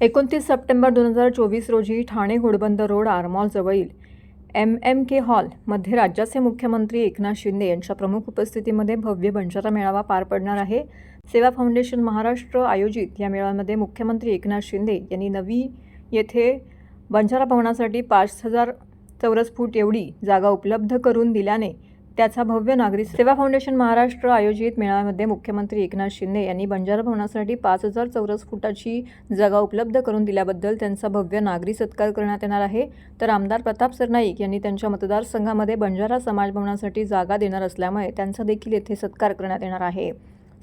29 September 2024 रोजी Thane Ghodbunder road आरमॉल जवळील MMK हॉलमध्ये राज्याचे मुख्यमंत्री एकनाथ शिंदे यांच्या प्रमुख उपस्थितीमध्ये भव्य बंजारा मेळावा पार पडणार आहे। सेवा फाउंडेशन महाराष्ट्र आयोजित या मेळाव्यामध्ये मुख्यमंत्री एकनाथ शिंदे यांनी नवी येथे बंजारा भवनासाठी 5000 चौरस फूट एवढी जागा उपलब्ध करून दिल्याने त्याचा भव्य नागरी सेवा फाउंडेशन महाराष्ट्र आयोजित मेळाव्यामध्ये मुख्यमंत्री एकनाथ शिंदे यांनी बंजारा भवनासाठी 5000 चौरस फुटाची जागा उपलब्ध करून दिल्याबद्दल त्यांचा भव्य नागरी सत्कार करण्यात येणार आहे। तर आमदार प्रताप सरनाईक यांनी त्यांच्या मतदारसंघामध्ये बंजारा समाज भवनासाठी जागा देणार असल्यामुळे त्यांचा देखील येथे सत्कार करण्यात येणार आहे।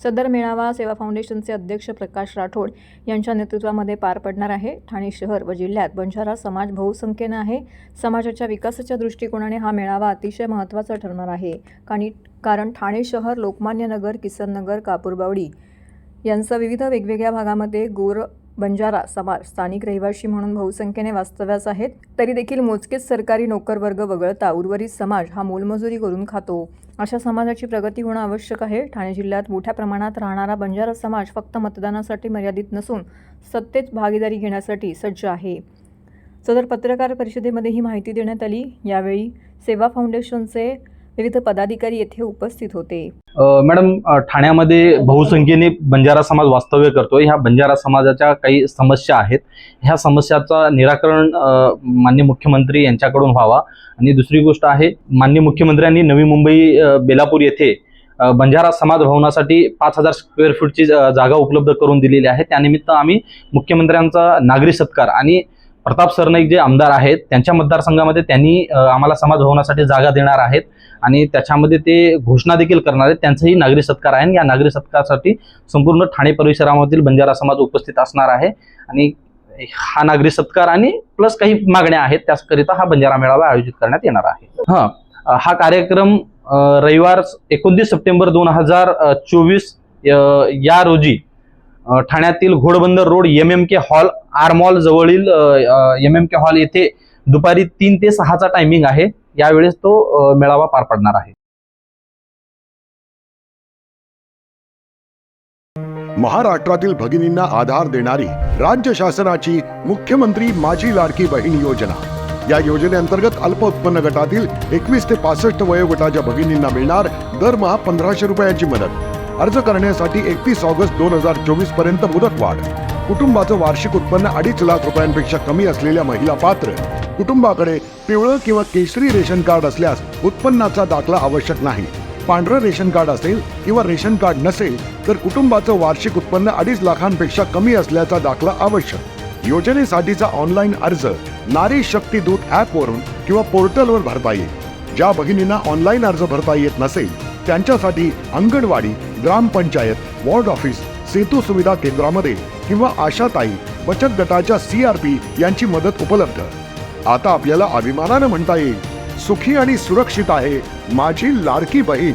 सदर मेळावा सेवा फाउंडेशनचे अध्यक्ष प्रकाश राठोड यांच्या नेतृत्वामध्ये पार पडणार आहे। ठाणे शहर व जिल्ह्यात बंजारा समाज बहुसंख्येने आहे। समाजाच्या विकासाच्या दृष्टिकोनाने हा मेळावा अतिशय महत्त्वाचा ठरणार आहे। कारण ठाणे शहर, लोकमान्य नगर, किसन नगर, कापूरबावडी यांचा विविध वेगवेगळ्या भागामध्ये बंजारा समाज स्थानिक रहिवासी म्हणून बहुसंख्येने वास्तव्यास आहेत। तरी देखील मोजकेच सरकारी नोकर वर्ग वगळता उर्वरित समाज हा मोलमजुरी करून खातो। अशा समाजाची प्रगती होणं आवश्यक आहे। ठाणे जिल्ह्यात मोठ्या प्रमाणात राहणारा बंजारा समाज फक्त मतदानासाठी मर्यादित नसून सत्तेत भागीदारी घेण्यासाठी सज्ज आहे। सदर पत्रकार परिषदेमध्ये ही माहिती देण्यात आली। यावेळी सेवा फाउंडेशनचे विविध पदाधिकारी येथे उपस्थित होते। मॅडम, ठाण्यामध्ये बहुसंख्येने बंजारा समाज वास्तव्य करतोय। ह्या बंजारा समाजाच्या काही समस्या आहेत। ह्या समस्याचा निराकरण माननीय मुख्यमंत्री यांच्याकडून व्हावा। आणि दुसरी गोष्ट आहे, माननीय मुख्यमंत्र्यांनी नवी मुंबई बेलापूर येथे बंजारा समाज भवनासाठी 5000 स्क्वेअर फूटची जागा उपलब्ध करून दिलेली आहे। त्यानिमित्त आम्ही मुख्यमंत्र्यांचा नागरी सत्कार आणि प्रताप सरनाईक जे आमदार आहेत त्यांच्या मतदारसंघामध्ये त्यांनी आम्हाला समाज भवनासाठी जागा देणार आहेत आणि त्याच्यामध्ये ते घोषणा देखील करणार आहेत। त्यांचाही नागरी सत्कार आहे। या नागरी सत्कारासाठी संपूर्ण ठाणे परिसरामधील बंजारा समाज उपस्थित असणार आहे आणि हा नागरी सत्कार आणि प्लस काही मागण्या आहेत त्याकरिता हा बंजारा मेळावा आयोजित करण्यात येणार आहे। हा कार्यक्रम रविवार 29 सप्टेंबर 2024 या रोजी ठाण्यातील घोडबंदर रोड MMK हॉल आरमॉल जवळील MMK हॉल येथे दुपारी 3 ते 6चा टायमिंग आहे। यावेळेस तो मेळावा पार पडणार आहे। महाराष्ट्रातील भगिनींना आधार देणारी राज्य शासनाची मुख्यमंत्री माझी लाडकी बहीण योजना। या योजनेअंतर्गत अल्प उत्पन्न गटातील 21 ते 65 वयोगटाच्या भगिनींना मिळणार दरमहा 1500 रुपयांची मदत। अर्ज करण्यासाठी 31 ऑगस्ट 2024 पर्यंत मुदतवाढ। कुटुंबाचं वार्षिक उत्पन्न 2.5 लाख रुपयांपेक्षा कमी असलेल्या महिला पात्र। कुटुंबाकडे पिवळं किंवा केशरी रेशन कार्ड असल्यास उत्पन्नाचा दाखला आवश्यक नाही। पांढरं रेशन कार्ड असेल किंवा रेशन कार्ड नसेल तर कुटुंबाचं वार्षिक उत्पन्न 2.5 लाखांपेक्षा कमी असल्याचा दाखला आवश्यक। योजनेसाठीचा ऑनलाईन अर्ज नारी शक्ती दूत ॲपवरून किंवा पोर्टलवर भरता येईल। ज्या भगिनींना ऑनलाईन अर्ज भरता येत नसेल त्यांच्यासाठी अंगणवाडी, ग्रामपंचायत, वॉर्ड ऑफिस, सेतू सुविधा केंद्रामध्ये किंवा आशाताई बचत गटाच्या CRP यांची मदत उपलब्ध। आता आपल्याला अभिमानाने म्हणता येईल, सुखी आणि सुरक्षित आहे माझी लाडकी बहीण।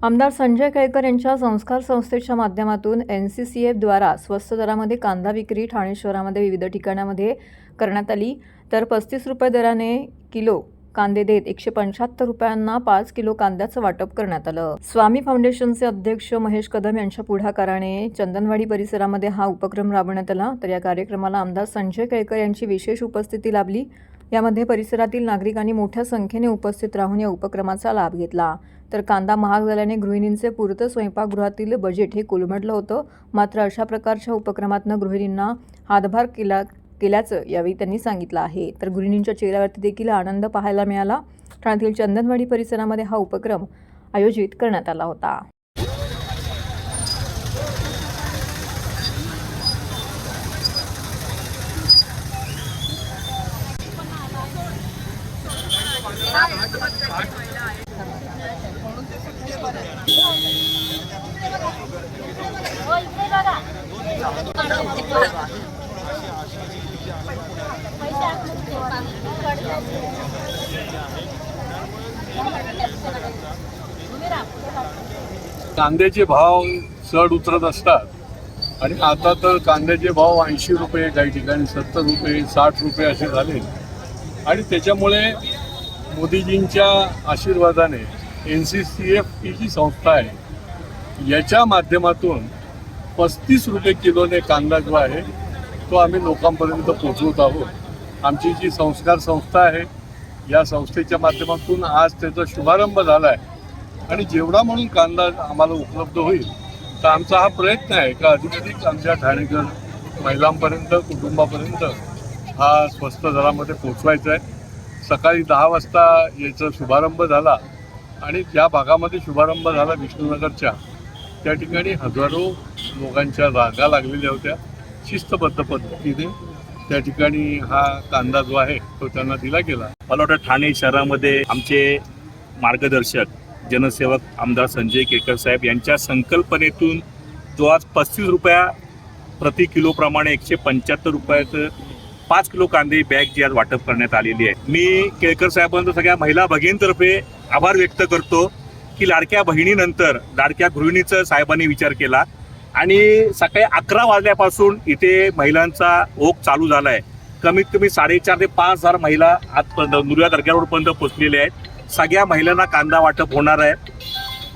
आमदार संजय केळकर यांच्या संस्कार संस्थेच्या माध्यमातून NCCF द्वारा स्वस्त दरामध्ये कांदा विक्री ठाणे शहरामध्ये विविध ठिकाणामध्ये करण्यात आली। तर 35 रुपये दराने किलो कांदे देत 175 रुपयांना 5 किलो कांद्याचं वाटप करण्यात आलं। स्वामी फाउंडेशनचे अध्यक्ष महेश कदम यांच्या पुढाकाराने चंदनवाडी परिसरामध्ये हा उपक्रम राबवण्यात आला। तर या कार्यक्रमाला आमदार संजय केळकर यांची विशेष उपस्थिती लाभली। यामध्ये परिसरातील नागरिकांनी मोठ्या संख्येने उपस्थित राहून या उपक्रमाचा लाभ घेतला। तर कांदा महाग झाल्याने गृहिणींचे पुरतं स्वयंपाकगृहातील बजेट हे कोलमडलं होतं। मात्र अशा प्रकारच्या उपक्रमातून गृहिणींना हातभार केल्याचं यावेळी त्यांनी सांगितलं आहे। तर गृहिणींच्या चेहऱ्यावरती देखील आनंद पाहायला मिळाला। ठाण्यातील चंदनवाडी परिसरामध्ये हा उपक्रम आयोजित करण्यात आला होता। कांद्याचे भाव चढ उतरत असतात आणि आता तर कांद्याचे भाव 80 रुपये, काही ठिकाणी 70 रुपये, 60 रुपये असे झाले आणि त्याच्यामुळे मोदीजींच्या आशीर्वादाने NCCF ही जी संस्था आहे याच्या माध्यमातून 35 रुपये किलोने कांदा जो आहे तो आम्ही लोकांपर्यंत पोहोचवत आहोत. आमची जी संस्कार संस्था आहे या संस्थेच्या माध्यमातून आज त्याचा शुभारंभ झाला आहे आणि जेवढा म्हणून कांदा आम्हाला उपलब्ध होईल तर आमचा हा प्रयत्न आहे का अधिकाधिक आमच्या ठाणेकर महिलांपर्यंत कुटुंबापर्यंत हा स्वस्त दरामध्ये पोचवायचा आहे. सकाळी 10 वाजता याचा शुभारंभ झाला आणि ज्या भागामध्ये शुभारंभ झाला विष्णुनगरच्या त्या ठिकाणी हजारो लोकांच्या रांगा लागलेल्या होत्या. शिस्तबद्ध पद्धतीने त्या ठिकाणी हा कांदा जो आहे तो त्यांना दिला गेला. मला वाटतं ठाणे शहरामध्ये आमचे मार्गदर्शक जनसेवक आमदार संजय केळकर साहेब यांच्या संकल्पनेतून जो आज 35 रुपया प्रति किलो प्रमाणे 175 रुपयाचं 5 किलो कांदे बॅग जी आज वाटप करण्यात आलेली आहे. मी केळकर साहेबांचा सगळ्या महिला भगिनींतर्फे आभार व्यक्त करतो की लाडक्या बहिणीनंतर लाडक्या गृहिणीचा साहेबांनी विचार केला आणि सकाळी 11 वाजल्यापासून इथे महिलांचा ओघ चालू झाला आहे. कमीत कमी 4,500 ते 5,000 महिला आज नुरिया दर्गा रोडपर्यंत पोहोचलेल्या आहेत. सगळ्या महिलांना कांदा वाटप होणार आहे.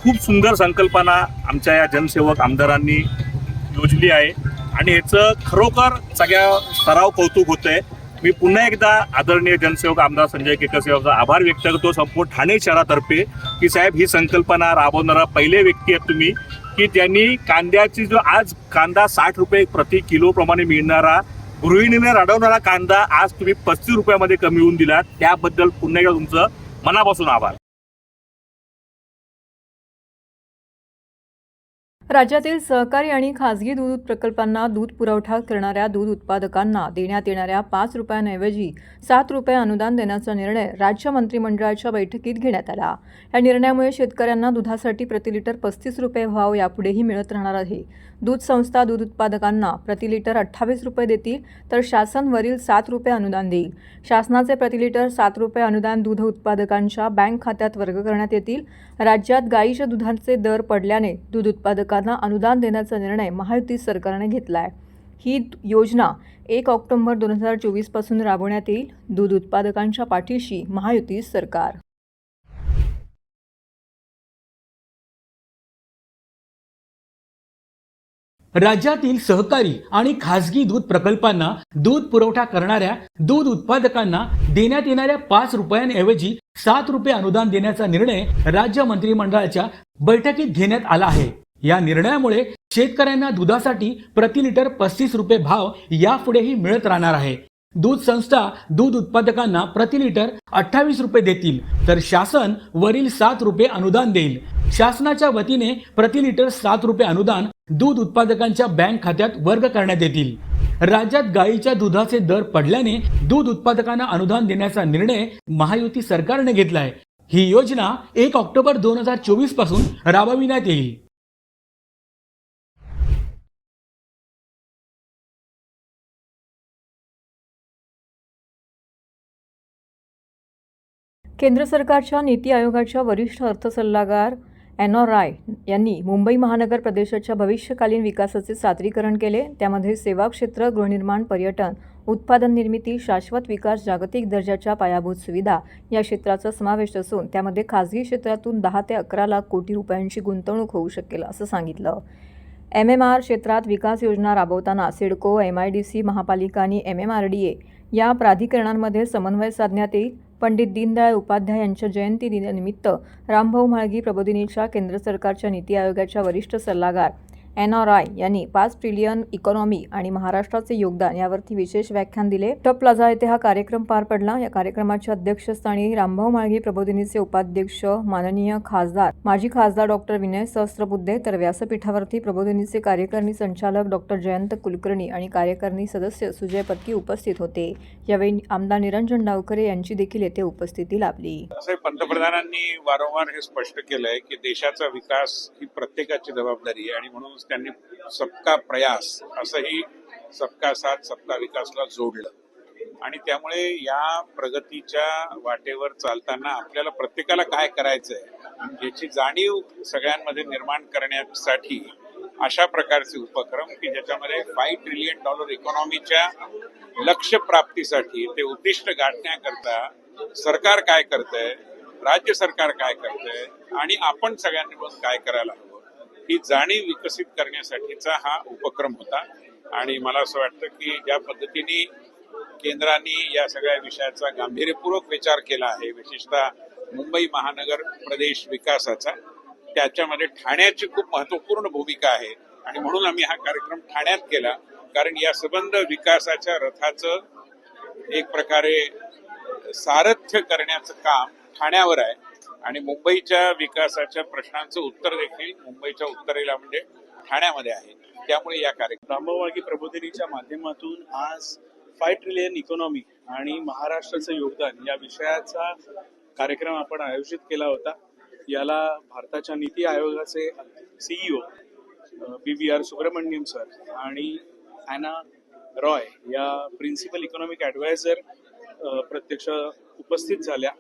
खूप सुंदर संकल्पना आमच्या या जनसेवक आमदारांनी योजली आहे आणि ह्याचं खरोखर सगळ्या स्तरावर कौतुक होत आहे. मी पुन्हा एकदा आदरणीय जनसेवक आमदार संजय केळकर साहेबांचा आभार व्यक्त करतो संपूर्ण ठाणे शहरातर्फे की साहेब ही संकल्पना राबवणारा पहिले व्यक्ती आहेत तुम्ही की ज्यांनी कांद्याची जो आज कांदा 60 रुपये प्रति किलो प्रमाणे मिळणारा गृहिणीने राबवणारा कांदा आज तुम्ही 35 रुपयामध्ये कमी होऊन दिला. त्याबद्दल पुन्हा एकदा तुमचं मनापासून आभार. राज्यातील सहकारी आणि खाजगी दूध प्रकल्पांना दूध पुरवठा करणाऱ्या दूध उत्पादकांना देण्यात येणाऱ्या 5 रुपयांऐवजी 7 रुपये अनुदान देण्याचा निर्णय राज्य मंत्रिमंडळाच्या बैठकीत घेण्यात आला. या निर्णयामुळे शेतकऱ्यांना दुधासाठी प्रति लिटर 35 रुपये भाव यापुढेही मिळत राहणार आहे. दूध संस्था दूध उत्पादकांना प्रति लिटर 28 रुपये देतील तर शासन वरील 7 रुपये अनुदान देईल. शासनाचे प्रति लिटर 7 रुपये अनुदान दूध उत्पादकांच्या बँक खात्यात वर्ग करण्यात येतील. राज्यात गाईच्या दुधाचे दर पडल्याने दूध उत्पादकांना अनुदान देण्याचा निर्णय महायुती सरकारने घेतला आहे. ही योजना 1 ऑक्टोबर 2024 पासून राबवण्यात येईल. दूध उत्पादकांच्या पाठीशी महायुती सरकार. राज्यातील सहकारी आणि खासगी दूध प्रकल्पांना दूध पुरवठा करणाऱ्या दूध उत्पादकांना देण्यात येणाऱ्या 5 रुपयांऐवजी 7 रुपये अनुदान देण्याचा निर्णय राज्य मंत्रिमंडळाच्या बैठकीत घेण्यात आला आहे. या निर्णयामुळे शेतकऱ्यांना दुधासाठी प्रति लिटर 35 रुपये भाव यापुढेही मिळत राहणार आहे. दूध संस्था दूध उत्पादकांना प्रति लिटर 28 रुपये देतील तर शासन वरील 7 रुपये अनुदान देईल. शासनाच्या वतीने प्रति लिटर 7 रुपये अनुदान दूध उत्पादकांच्या बँक खात्यात वर्ग करण्यात येतील. राज्यात गाईच्या दुधाचे दर पडल्याने दूध उत्पादकांना अनुदान देण्याचा निर्णय महायुती सरकारने घेतला आहे. ही योजना 1 ऑक्टोबर 2024 पासून राबविण्यात येईल. केंद्र सरकारच्या नीती आयोगाच्या वरिष्ठ अर्थ सल्लागार एनॉ राय यांनी मुंबई महानगर प्रदेशाच्या भविष्यकालीन विकासाचे सादरीकरण केले. त्यामध्ये सेवा क्षेत्र, गृहनिर्माण, पर्यटन, उत्पादन निर्मिती, शाश्वत विकास, जागतिक दर्जाच्या पायाभूत सुविधा या क्षेत्राचा समावेश असून त्यामध्ये खासगी क्षेत्रातून 10 ते 11 लाख कोटी रुपयांची गुंतवणूक होऊ शकेल असं सांगितलं. MMR क्षेत्रात विकास योजना राबवताना सिडको, MIDC, महापालिका आणि MMRDA या प्राधिकरणांमध्ये समन्वय साधण्यात येईल. पंडित दीनदयाळ उपाध्याय यांच्या जयंती दिनानिमित्त रामभाऊ म्हाळगी प्रबोधिनीच्या केंद्र सरकारच्या नीती आयोगाच्या वरिष्ठ सल्लागार एनॉ राय यांनी 5 ट्रिलियन इकॉनॉमी आणि महाराष्ट्राचे योगदान यावरती विशेष व्याख्यान दिले. टॉप प्लाझा येथे हा कार्यक्रम पार पडला. या कार्यक्रमाच्या अध्यक्षस्थानी रामभाऊ म्हाळगी प्रबोधिनीचे उपाध्यक्ष माननीय खासदार माजी खासदार डॉक्टर विनय सहस्त्रबुद्धे तर व्यासपीठावरती प्रबोधिनीचे कार्यकारिणी संचालक डॉक्टर जयंत कुलकर्णी आणि कार्यकारिणी सदस्य सुजय पत्की उपस्थित होते. यावेळी आमदार निरंजन डावखरे यांची देखील येथे उपस्थिती लाभली. असे पंतप्रधानांनी वारंवार हे स्पष्ट केलंय की देशाचा विकास ही प्रत्येकाची जबाबदारी आहे आणि म्हणून त्यांनी सबका प्रयास असंही सबका साथ सबका विकासला जोडलं आणि त्यामुळे या प्रगतीच्या वाटेवर चालताना आपल्याला प्रत्येकाला काय करायचंय याची जाणीव सगळ्यांमध्ये निर्माण करण्यासाठी अशा प्रकारचे उपक्रम की ज्याच्यामध्ये $5 ट्रिलियन इकॉनॉमीच्या लक्ष्य प्राप्तीसाठी ते उद्दिष्ट गाठण्याकरता सरकार काय करतंय राज्य सरकार काय करतंय आणि आपण सगळ्यांनी मिळून काय करायला हवं ही जाणीव विकसित करण्यासाठीचा हा उपक्रम होता. आणि मला असं वाटतं की ज्या पद्धतीने केंद्राने या सगळ्या विषयाचा गांभीर्यपूर्वक विचार केला आहे, विशेषतः मुंबई महानगर प्रदेश विकासाचा, त्याच्यामध्ये ठाण्याची खूप महत्वपूर्ण भूमिका आहे. आणि म्हणून आम्ही हा कार्यक्रम ठाण्यात केला, कारण या संबंध विकासाच्या रथाचं एक प्रकारे सारथ्य करण्याचं काम ठाण्यावर आहे. आणि मुंबईच्या विकासाच्या प्रश्नांचं उत्तर देखील मुंबईच्या उत्तरेला म्हणजे ठाण्यामध्ये आहे. त्यामुळे या कार्यक्रम रामभाऊ प्रबोधिनीच्या माध्यमातून आज 5 ट्रिलियन इकॉनॉमी आणि महाराष्ट्राचं योगदान या विषयाचा कार्यक्रम आपण आयोजित केला होता. याला भारताच्या नीती आयोगाचे CEO BVR सुब्रमण्यम सर आणि ॲना रॉय या प्रिन्सिपल इकॉनॉमिक ॲडवायझर प्रत्यक्ष उपस्थित झाल्या.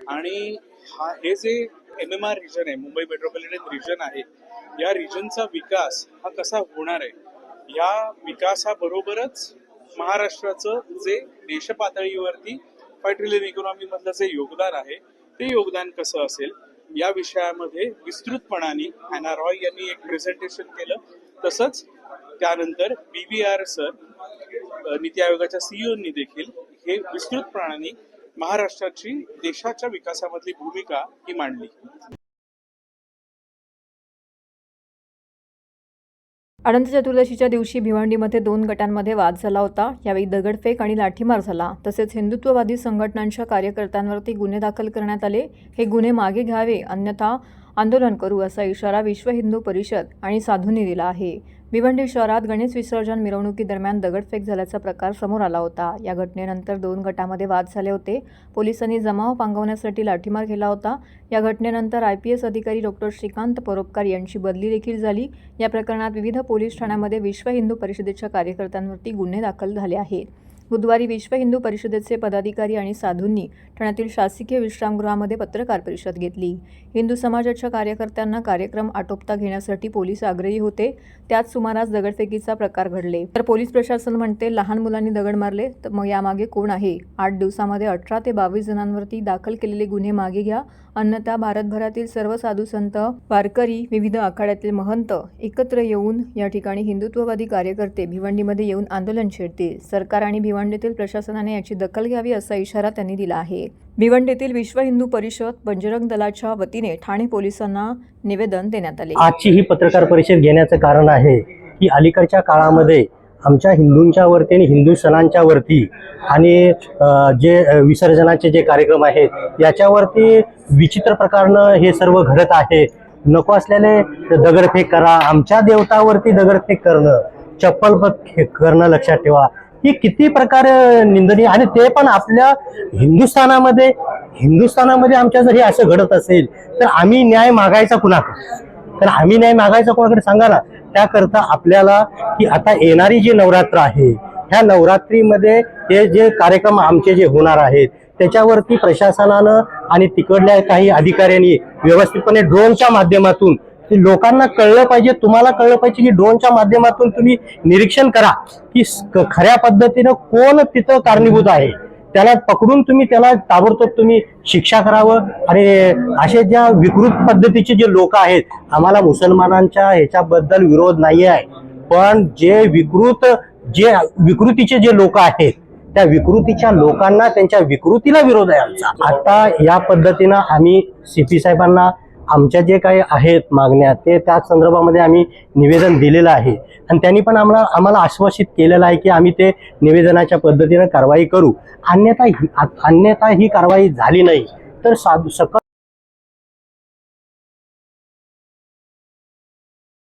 आणि हे जे MMR रिजन आहे, मुंबई मेट्रोपॉलिटन रिजन आहे, या रिजनचा विकास हा कसा होणार आहे, या विकासाबरोबरच महाराष्ट्राचं जे देशपातळीवरती 5 ट्रिलियन इकॉनॉमी मधलं जे योगदान आहे ते योगदान कसं असेल या विषयामध्ये विस्तृतपणाने ॲना रॉय यांनी एक प्रेझेंटेशन केलं. तसंच त्यानंतर BVR सर नीती आयोगाच्या CEOंनी देखील हे विस्तृतपणाने महाराष्ट्राची देशाच्या विकासामधली भूमिका ही मांडली. अनंत चतुर्दशीच्या दिवशी भिवंडीमध्ये 2 गटांमध्ये वाद झाला होता. यावेळी दगडफेक आणि लाठीमार झाला. तसेच हिंदुत्ववादी संघटनांच्या कार्यकर्त्यांवरती गुन्हे दाखल करण्यात आले. हे गुन्हे मागे घ्यावे, अन्यथा आंदोलन करू असा इशारा विश्व हिंदू परिषद आणि साधूंनी दिला आहे. भिवंडी शहरात गणेश विसर्जन मिरवणुकीदरम्यान दगडफेक झाल्याचा प्रकार समोर आला होता. या घटनेनंतर 2 गटामध्ये वाद झाले होते. पोलिसांनी जमाव पांगवण्यासाठी लाठीमार केला होता. या घटनेनंतर IPS अधिकारी डॉक्टर श्रीकांत परोपकार यांची बदली देखील झाली. या प्रकरणात विविध पोलीस ठाण्यांमध्ये विश्व हिंदू परिषदेच्या कार्यकर्त्यांवरती गुन्हे दाखल झाले आहेत. बुधवारी विश्व हिंदू परिषदेचे पदाधिकारी आणि साधूंनी ठाण्यातील शासकीय विश्रामगृहामध्ये पत्रकार परिषद घेतली. हिंदू समाजाच्या कार्यकर्त्यांना कार्यक्रम आटोपता घेण्यासाठी पोलीस आग्रही होते. त्याच सुमारास दगडफेकीचा प्रकार घडले. तर पोलीस प्रशासन म्हणते लहान मुलांनी दगड मारले, तर मग यामागे कोण आहे? 8 दिवसामध्ये 18 ते 22 जणांवरती दाखल केलेले गुन्हे मागे घ्या, अन्यथा भारतभरातील सर्व साधू संत, वारकरी, विविध आखाड्यातील महंत एकत्र येऊन या ठिकाणी हिंदुत्ववादी कार्यकर्ते भिवंडीमध्ये येऊन आंदोलन छेडतील. सरकार आणि भिवंडीतील प्रशासनाने याची दखल घ्यावी असा इशारा त्यांनी दिला आहे. भिवंडीतील विश्व हिंदू परिषद बजरंग दलाच्या वतीने ठाणे पोलिसांना निवेदन देण्यात आले. आजची ही पत्रकार परिषद घेण्याचं कारण आहे की अलीकडच्या काळामध्ये आमच्या हिंदूंच्या वरती आणि हिंदू सणांच्या वरती आणि जे विसर्जनाचे जे कार्यक्रम आहेत याच्यावरती विचित्र प्रकारनं हे सर्व घडत आहे. नको असलेले दगडफेक करा, आमच्या देवतावरती दगडफेक करणं, चप्पल करणं, लक्षात ठेवा ही किती प्रकार निंदनीय. आणि ते पण आपल्या हिंदुस्थानामध्ये आमच्या जर हे असं घडत असेल तर आम्ही न्याय मागायचा कुणाकडे? तर आम्ही न्याय मागायचा कोणाकडे सांगा ना. त्याकरता आपल्याला की आता येणारी जी नवरात्र आहे ह्या नवरात्रीमध्ये हे जे कार्यक्रम आमचे जे होणार आहेत त्याच्यावरती प्रशासनानं आणि तिकडल्या काही अधिकाऱ्यांनी व्यवस्थितपणे ड्रोनच्या माध्यमातून लोकांना कळलं पाहिजे, तुम्हाला कळलं पाहिजे की ड्रोनच्या माध्यमातून तुम्ही निरीक्षण करा की खऱ्या पद्धतीनं कोण तिथं कारणीभूत आहे. त्याला पकडून तुम्ही त्याला ताबडतोब तुम्ही शिक्षा करावं. आणि असे ज्या विकृत पद्धतीचे जे लोक आहेत, आम्हाला मुसलमानांच्या ह्याच्याबद्दल विरोध नाही आहे, पण जे विकृतीचे जे लोक आहेत त्या विकृतीच्या लोकांना त्यांच्या विकृतीला विरोध आहे आमचा. आता या पद्धतीनं आम्ही CP साहेबांना आमच्या जे काही आहेत मागण्या ते त्या संदर्भामध्ये आम्ही निवेदन दिलेलं आहे. आणि त्यांनी पण आम्हाला आश्वासित केलेलं आहे की आम्ही ते निवेदनाच्या पद्धतीनं कारवाई करू. अन्यथा ही कारवाई झाली नाही तर सकल